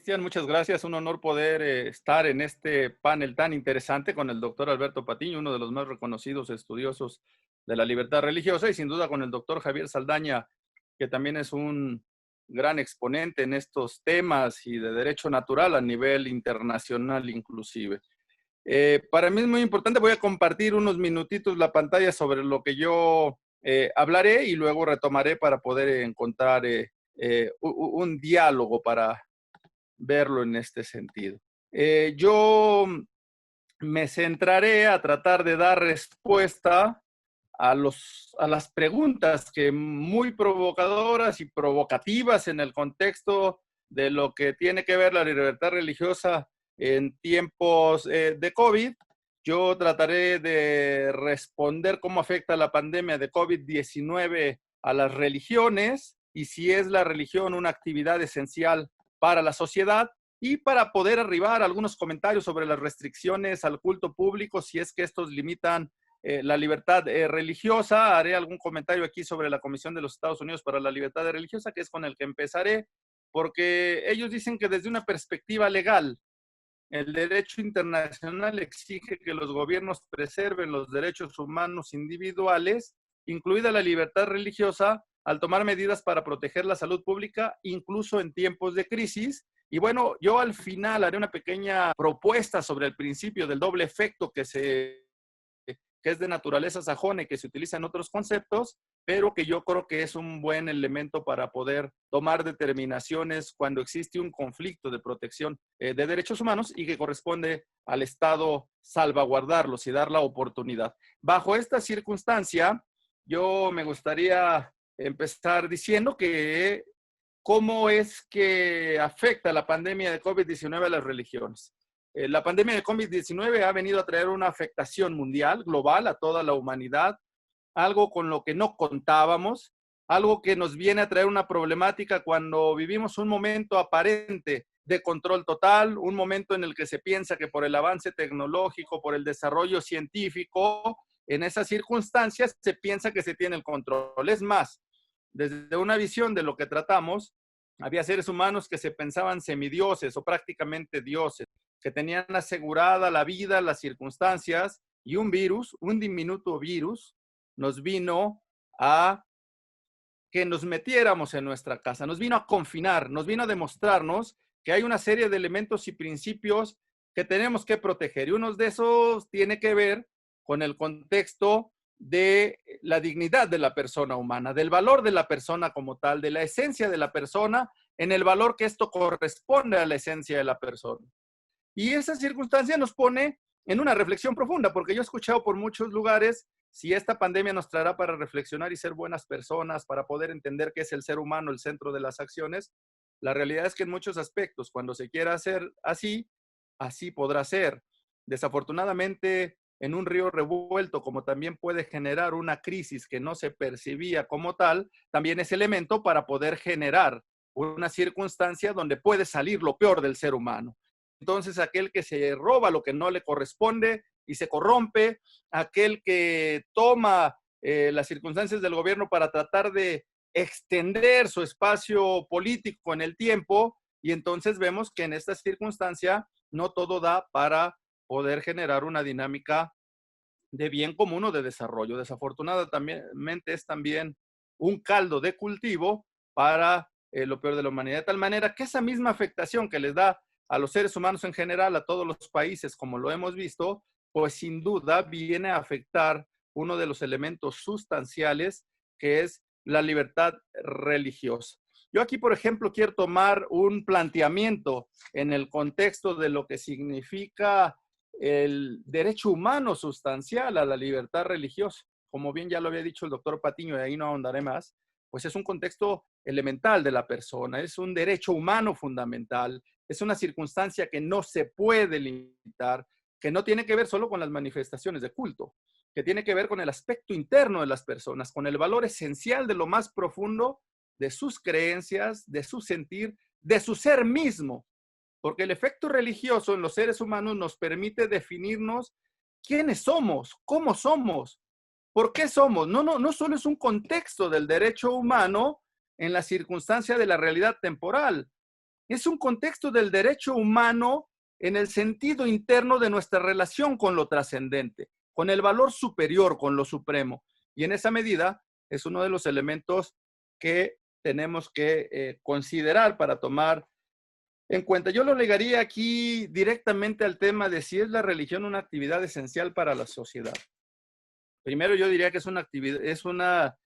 Cristian, muchas gracias. Un honor poder estar en este panel tan interesante con el doctor Alberto Patiño, uno de los más reconocidos estudiosos de la libertad religiosa, y sin duda con el doctor Javier Saldaña, que también es un gran exponente en estos temas y de derecho natural a nivel internacional inclusive. Para mí es muy importante, voy a compartir unos minutitos la pantalla sobre lo que yo hablaré y luego retomaré para poder encontrar un diálogo para verlo en este sentido. Yo me centraré a tratar de dar respuesta a las preguntas que muy provocadoras y provocativas en el contexto de lo que tiene que ver la libertad religiosa en tiempos de COVID. Yo trataré de responder cómo afecta la pandemia de COVID-19 a las religiones y si es la religión una actividad esencial para la sociedad, y para poder arribar a algunos comentarios sobre las restricciones al culto público, si es que estos limitan la libertad religiosa. Haré algún comentario aquí sobre la Comisión de los Estados Unidos para la Libertad Religiosa, que es con el que empezaré, porque ellos dicen que desde una perspectiva legal, el derecho internacional exige que los gobiernos preserven los derechos humanos individuales, incluida la libertad religiosa, al tomar medidas para proteger la salud pública, incluso en tiempos de crisis. Y bueno, yo al final haré una pequeña propuesta sobre el principio del doble efecto que es de naturaleza sajona y que se utiliza en otros conceptos, pero que yo creo que es un buen elemento para poder tomar determinaciones cuando existe un conflicto de protección de derechos humanos y que corresponde al Estado salvaguardarlos y dar la oportunidad. Bajo esta circunstancia, yo me gustaría empezar diciendo que cómo es que afecta la pandemia de COVID-19 a las religiones. La pandemia de COVID-19 ha venido a traer una afectación mundial, global, a toda la humanidad, algo con lo que no contábamos, algo que nos viene a traer una problemática cuando vivimos un momento aparente de control total, un momento en el que se piensa que por el avance tecnológico, por el desarrollo científico, en esas circunstancias se piensa que se tiene el control. Es más, desde una visión de lo que tratamos, había seres humanos que se pensaban semidioses o prácticamente dioses, que tenían asegurada la vida, las circunstancias, y un virus, un diminuto virus, nos vino a que nos metiéramos en nuestra casa, nos vino a confinar, nos vino a demostrarnos que hay una serie de elementos y principios que tenemos que proteger. Y uno de esos tiene que ver con el contexto de la dignidad de la persona humana, del valor de la persona como tal, de la esencia de la persona, en el valor que esto corresponde a la esencia de la persona. Y esa circunstancia nos pone en una reflexión profunda, porque yo he escuchado por muchos lugares si esta pandemia nos traerá para reflexionar y ser buenas personas, para poder entender que es el ser humano el centro de las acciones. La realidad es que en muchos aspectos, cuando se quiera hacer así, así podrá ser. Desafortunadamente, en un río revuelto, como también puede generar una crisis que no se percibía como tal, también es elemento para poder generar una circunstancia donde puede salir lo peor del ser humano. Entonces, aquel que se roba lo que no le corresponde y se corrompe, aquel que toma las circunstancias del gobierno para tratar de extender su espacio político en el tiempo, y entonces vemos que en esta circunstancia no todo da para poder generar una dinámica de bien común o de desarrollo. Desafortunadamente es también un caldo de cultivo para lo peor de la humanidad, de tal manera que esa misma afectación que les da a los seres humanos en general, a todos los países, como lo hemos visto, pues sin duda viene a afectar uno de los elementos sustanciales, que es la libertad religiosa. Yo aquí, por ejemplo, quiero tomar un planteamiento en el contexto de lo que significa el derecho humano sustancial a la libertad religiosa. Como bien ya lo había dicho el doctor Patiño, y ahí no ahondaré más, pues es un contexto elemental de la persona, es un derecho humano fundamental, es una circunstancia que no se puede limitar, que no tiene que ver solo con las manifestaciones de culto, que tiene que ver con el aspecto interno de las personas, con el valor esencial de lo más profundo de sus creencias, de su sentir, de su ser mismo. Porque el efecto religioso en los seres humanos nos permite definirnos quiénes somos, cómo somos, por qué somos. No solo es un contexto del derecho humano en la circunstancia de la realidad temporal. Es un contexto del derecho humano en el sentido interno de nuestra relación con lo trascendente, con el valor superior, con lo supremo. Y en esa medida es uno de los elementos que tenemos que considerar para tomar en cuenta. Yo lo ligaría aquí directamente al tema de si es la religión una actividad esencial para la sociedad. Primero yo diría que es una actividad, es una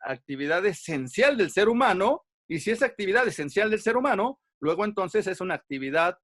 actividad esencial del ser humano, y si es actividad esencial del ser humano, luego entonces es una actividad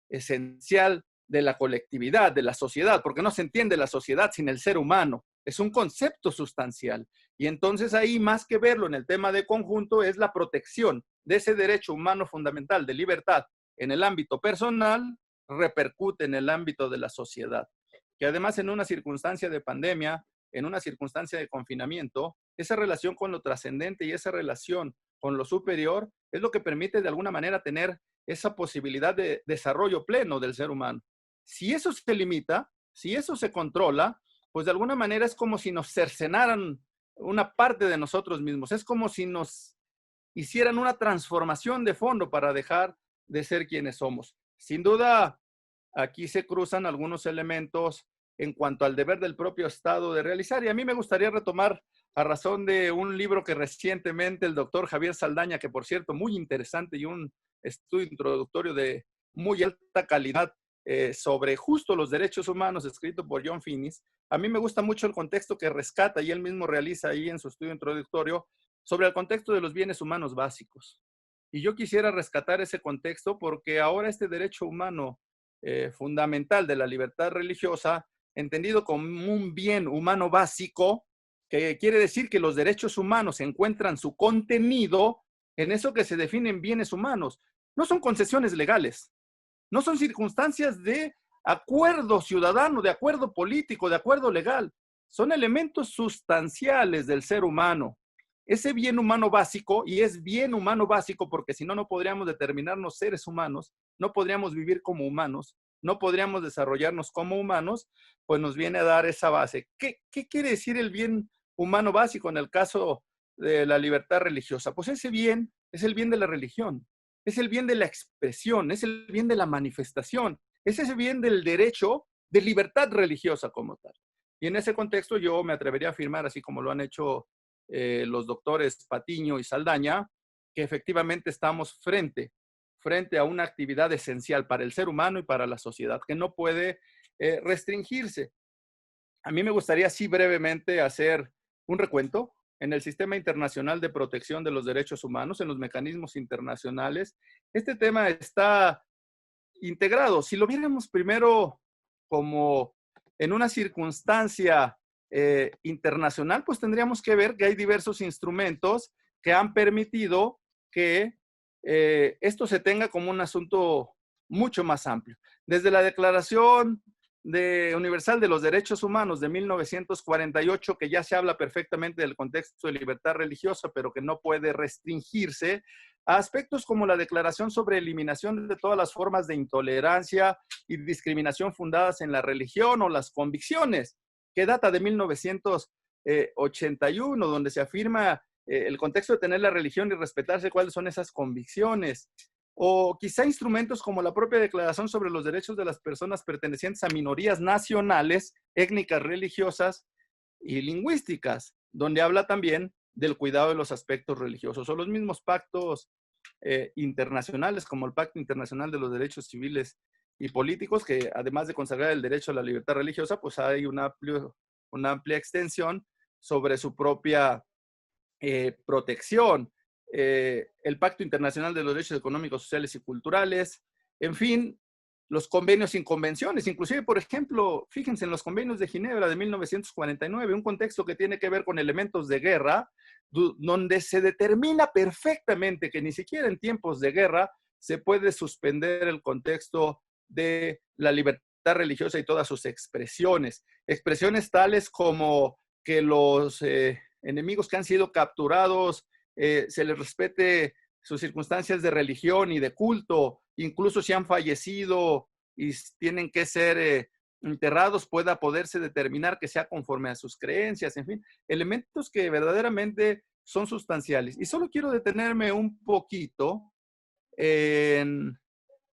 esencial de la colectividad, de la sociedad, porque no se entiende la sociedad sin el ser humano. Es un concepto sustancial. Y entonces ahí, más que verlo en el tema de conjunto, es la protección de ese derecho humano fundamental de libertad en el ámbito personal, repercute en el ámbito de la sociedad. Que además en una circunstancia de pandemia, en una circunstancia de confinamiento, esa relación con lo trascendente y esa relación con lo superior es lo que permite de alguna manera tener esa posibilidad de desarrollo pleno del ser humano. Si eso se limita, si eso se controla, pues de alguna manera es como si nos cercenaran una parte de nosotros mismos, es como si nos hicieran una transformación de fondo para dejar de ser quienes somos. Sin duda, aquí se cruzan algunos elementos en cuanto al deber del propio Estado de realizar. Y a mí me gustaría retomar a razón de un libro que recientemente el doctor Javier Saldaña, que por cierto, muy interesante y un estudio introductorio de muy alta calidad sobre justo los derechos humanos, escrito por John Finnis. A mí me gusta mucho el contexto que rescata y él mismo realiza ahí en su estudio introductorio sobre el contexto de los bienes humanos básicos. Y yo quisiera rescatar ese contexto porque ahora este derecho humano fundamental de la libertad religiosa, entendido como un bien humano básico, que quiere decir que los derechos humanos encuentran su contenido en eso que se definen bienes humanos. No son concesiones legales, no son circunstancias de acuerdo ciudadano, de acuerdo político, de acuerdo legal. Son elementos sustanciales del ser humano. Ese bien humano básico, y es bien humano básico porque si no, no podríamos determinarnos seres humanos, no podríamos vivir como humanos, no podríamos desarrollarnos como humanos, pues nos viene a dar esa base. ¿Qué quiere decir el bien humano básico en el caso de la libertad religiosa? Pues ese bien es el bien de la religión, es el bien de la expresión, es el bien de la manifestación, es ese bien del derecho de libertad religiosa como tal. Y en ese contexto yo me atrevería a afirmar, así como lo han hecho los doctores Patiño y Saldaña, que efectivamente estamos frente a una actividad esencial para el ser humano y para la sociedad, que no puede restringirse. A mí me gustaría así brevemente hacer un recuento en el sistema internacional de protección de los derechos humanos, en los mecanismos internacionales. Este tema está integrado. Si lo viéramos primero como en una circunstancia internacional, pues tendríamos que ver que hay diversos instrumentos que han permitido que esto se tenga como un asunto mucho más amplio. Desde la Declaración Universal de los Derechos Humanos de 1948, que ya se habla perfectamente del contexto de libertad religiosa, pero que no puede restringirse, a aspectos como la Declaración sobre Eliminación de todas las formas de intolerancia y discriminación fundadas en la religión o las convicciones, que data de 1981, donde se afirma el contexto de tener la religión y respetarse cuáles son esas convicciones. O quizá instrumentos como la propia Declaración sobre los Derechos de las Personas pertenecientes a minorías nacionales, étnicas, religiosas y lingüísticas, donde habla también del cuidado de los aspectos religiosos, o los mismos pactos internacionales, como el Pacto Internacional de los Derechos Civiles y Políticos, que además de consagrar el derecho a la libertad religiosa, pues hay una amplia extensión sobre su propia protección. El Pacto Internacional de los Derechos Económicos, Sociales y Culturales, en fin, los convenios sin convenciones, inclusive, por ejemplo, fíjense en los convenios de Ginebra de 1949, un contexto que tiene que ver con elementos de guerra, donde se determina perfectamente que ni siquiera en tiempos de guerra se puede suspender el contexto de la libertad religiosa y todas sus expresiones. Expresiones tales como que los enemigos que han sido capturados se les respete sus circunstancias de religión y de culto, incluso si han fallecido y tienen que ser enterrados, pueda poderse determinar que sea conforme a sus creencias, en fin, elementos que verdaderamente son sustanciales. Y solo quiero detenerme un poquito en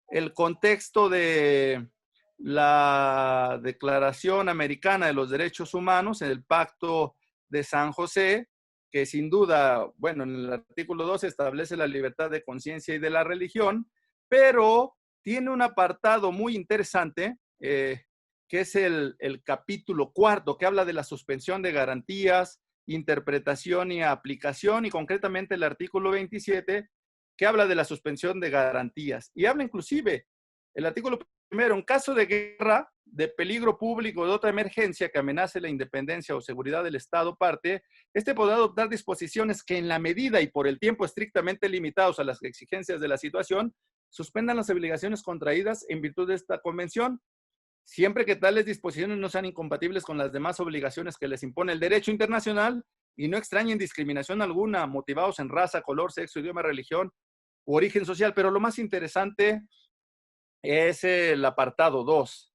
el contexto de la Declaración Americana de los Derechos Humanos, en el Pacto de San José, que sin duda, bueno, en el artículo 12 establece la libertad de conciencia y de la religión, pero tiene un apartado muy interesante, que es el capítulo cuarto, que habla de la suspensión de garantías, interpretación y aplicación, y concretamente el artículo 27, que habla de la suspensión de garantías. Y habla inclusive, el artículo primero, en caso de guerra, de peligro público o de otra emergencia que amenace la independencia o seguridad del Estado parte, este podrá adoptar disposiciones que en la medida y por el tiempo estrictamente limitados a las exigencias de la situación, suspendan las obligaciones contraídas en virtud de esta convención, siempre que tales disposiciones no sean incompatibles con las demás obligaciones que les impone el derecho internacional y no extrañen discriminación alguna, motivados en raza, color, sexo, idioma, religión u origen social. Pero lo más interesante es el apartado 2.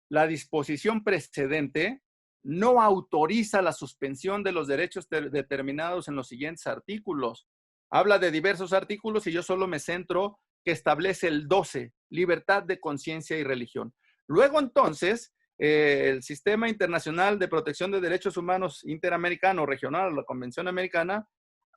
La disposición precedente no autoriza la suspensión de los derechos determinados en los siguientes artículos. Habla de diversos artículos y yo solo me centro que establece el 12, libertad de conciencia y religión. Luego entonces, el Sistema Internacional de Protección de Derechos Humanos Interamericano, regional, la Convención Americana,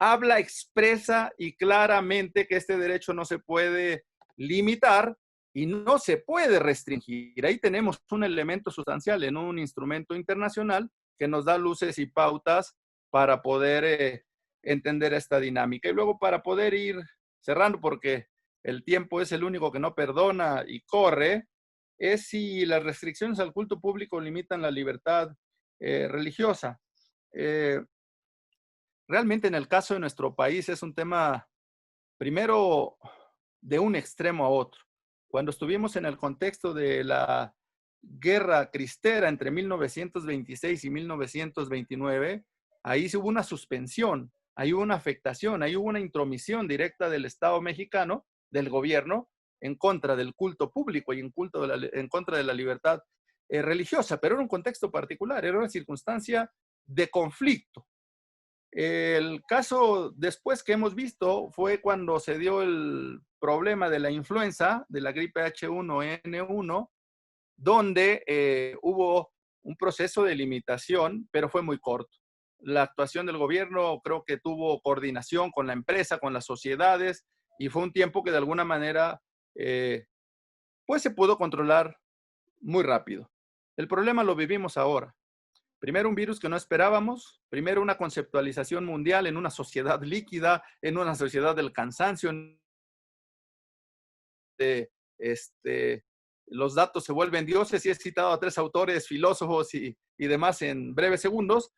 habla expresa y claramente que este derecho no se puede limitar y no se puede restringir. Ahí tenemos un elemento sustancial en un instrumento internacional que nos da luces y pautas para poder entender esta dinámica. Y luego para poder ir cerrando, porque el tiempo es el único que no perdona y corre, es si las restricciones al culto público limitan la libertad religiosa. Realmente en el caso de nuestro país es un tema, primero, de un extremo a otro. Cuando estuvimos en el contexto de la guerra cristera entre 1926 y 1929, ahí hubo una suspensión, ahí hubo una afectación, ahí hubo una intromisión directa del Estado mexicano, del gobierno, en contra del culto público y en contra de la libertad religiosa, pero era un contexto particular, era una circunstancia de conflicto. El caso después que hemos visto fue cuando se dio el problema de la influenza, de la gripe H1N1, donde hubo un proceso de limitación, pero fue muy corto. La actuación del gobierno creo que tuvo coordinación con la empresa, con las sociedades, y fue un tiempo que de alguna manera pues se pudo controlar muy rápido. El problema lo vivimos ahora. Primero un virus que no esperábamos, primero una conceptualización mundial en una sociedad líquida, en una sociedad del cansancio, los datos se vuelven dioses, y he citado a 3 autores, filósofos y demás en breves segundos,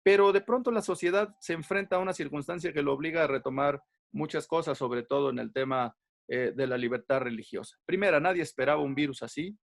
pero de pronto la sociedad se enfrenta a una circunstancia que lo obliga a retomar muchas cosas, sobre todo en el tema de la libertad religiosa. Primera, nadie esperaba un virus así,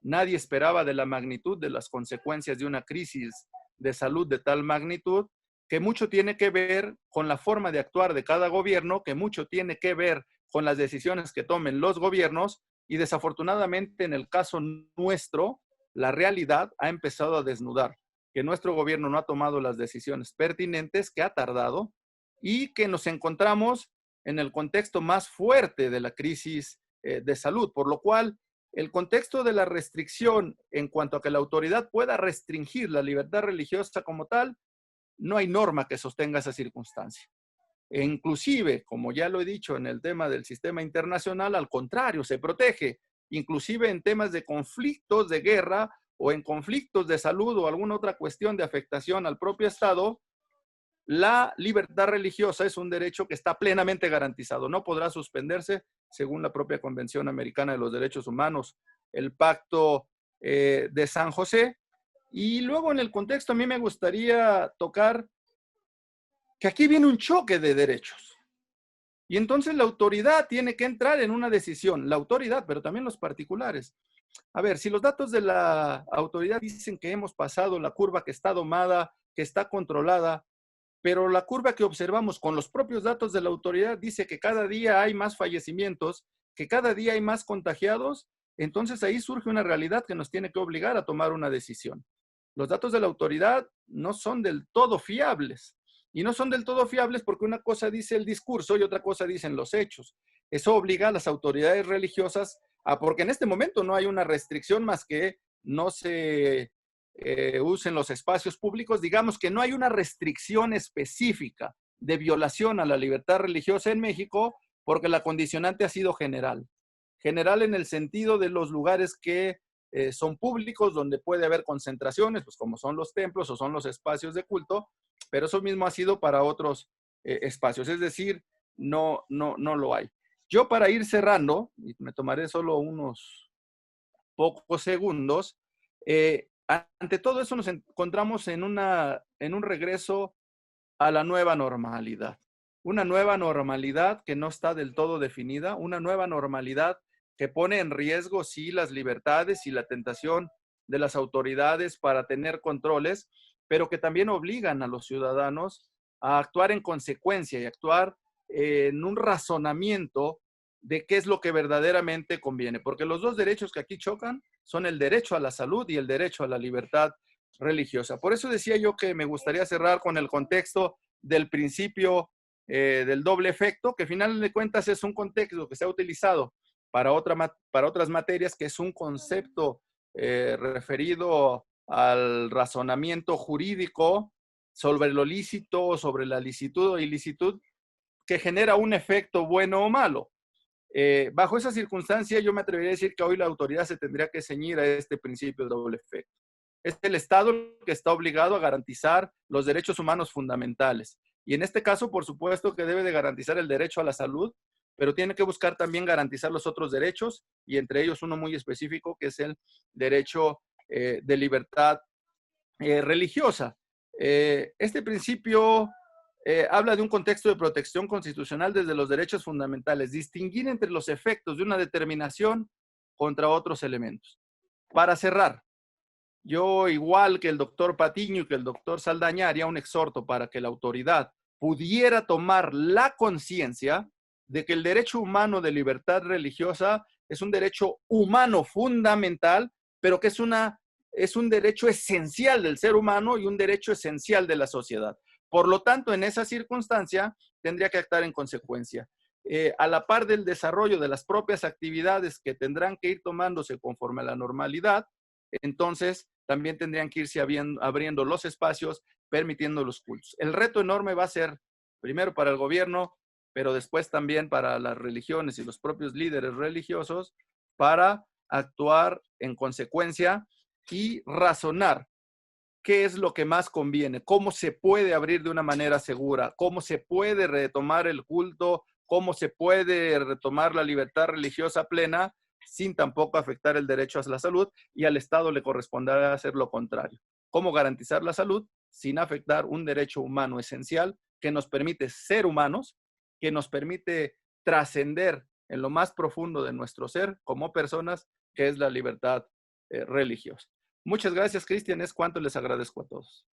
nadie esperaba de la magnitud de las consecuencias de una crisis de salud de tal magnitud, que mucho tiene que ver con la forma de actuar de cada gobierno, que mucho tiene que ver con las decisiones que tomen los gobiernos, y desafortunadamente en el caso nuestro, la realidad ha empezado a desnudar que nuestro gobierno no ha tomado las decisiones pertinentes, que ha tardado, y que nos encontramos en el contexto más fuerte de la crisis de salud, por lo cual el contexto de la restricción en cuanto a que la autoridad pueda restringir la libertad religiosa como tal, no hay norma que sostenga esa circunstancia. E inclusive, como ya lo he dicho en el tema del sistema internacional, al contrario, se protege, inclusive en temas de conflictos de guerra o en conflictos de salud o alguna otra cuestión de afectación al propio Estado. La libertad religiosa es un derecho que está plenamente garantizado, no podrá suspenderse según la propia Convención Americana de los Derechos Humanos, el Pacto de San José. Y luego en el contexto a mí me gustaría tocar que aquí viene un choque de derechos. Y entonces la autoridad tiene que entrar en una decisión, la autoridad, pero también los particulares. A ver, si los datos de la autoridad dicen que hemos pasado la curva que está domada, que está controlada, pero la curva que observamos con los propios datos de la autoridad dice que cada día hay más fallecimientos, que cada día hay más contagiados, entonces ahí surge una realidad que nos tiene que obligar a tomar una decisión. Los datos de la autoridad no son del todo fiables. Y no son del todo fiables porque una cosa dice el discurso y otra cosa dicen los hechos. Eso obliga a las autoridades religiosas porque en este momento no hay una restricción más que no se usen los espacios públicos, digamos que no hay una restricción específica de violación a la libertad religiosa en México porque la condicionante ha sido general. General en el sentido de los lugares que son públicos, donde puede haber concentraciones, pues como son los templos o son los espacios de culto, pero eso mismo ha sido para otros espacios, es decir, no lo hay. Yo para ir cerrando, y me tomaré solo unos pocos segundos, ante todo eso nos encontramos en un regreso a la nueva normalidad. Una nueva normalidad que no está del todo definida, una nueva normalidad que pone en riesgo, sí, las libertades y la tentación de las autoridades para tener controles, pero que también obligan a los ciudadanos a actuar en consecuencia y actuar en un razonamiento de qué es lo que verdaderamente conviene, porque los dos derechos que aquí chocan son el derecho a la salud y el derecho a la libertad religiosa. Por eso decía yo que me gustaría cerrar con el contexto del principio del doble efecto, que al final de cuentas es un contexto que se ha utilizado para otras materias, que es un concepto referido al razonamiento jurídico sobre lo lícito, sobre la licitud o ilicitud, que genera un efecto bueno o malo. Bajo esa circunstancia, yo me atrevería a decir que hoy la autoridad se tendría que ceñir a este principio de doble efecto. Es el Estado que está obligado a garantizar los derechos humanos fundamentales. Y en este caso, por supuesto que debe de garantizar el derecho a la salud, pero tiene que buscar también garantizar los otros derechos, y entre ellos uno muy específico, que es el derecho de libertad religiosa. Este principio habla de un contexto de protección constitucional desde los derechos fundamentales, distinguir entre los efectos de una determinación contra otros elementos. Para cerrar, yo, igual que el doctor Patiño y que el doctor Saldaña, haría un exhorto para que la autoridad pudiera tomar la conciencia de que el derecho humano de libertad religiosa es un derecho humano fundamental, pero que es un derecho esencial del ser humano y un derecho esencial de la sociedad. Por lo tanto, en esa circunstancia, tendría que actuar en consecuencia. A la par del desarrollo de las propias actividades que tendrán que ir tomándose conforme a la normalidad, entonces también tendrían que irse abriendo los espacios, permitiendo los cultos. El reto enorme va a ser, primero para el gobierno, pero después también para las religiones y los propios líderes religiosos, para actuar en consecuencia y razonar qué es lo que más conviene, cómo se puede abrir de una manera segura, cómo se puede retomar el culto, cómo se puede retomar la libertad religiosa plena sin tampoco afectar el derecho a la salud, y al Estado le corresponderá hacer lo contrario. ¿Cómo garantizar la salud sin afectar un derecho humano esencial que nos permite ser humanos, que nos permite trascender en lo más profundo de nuestro ser como personas, que es la libertad religiosa? Muchas gracias, Cristian. Es cuanto les agradezco a todos.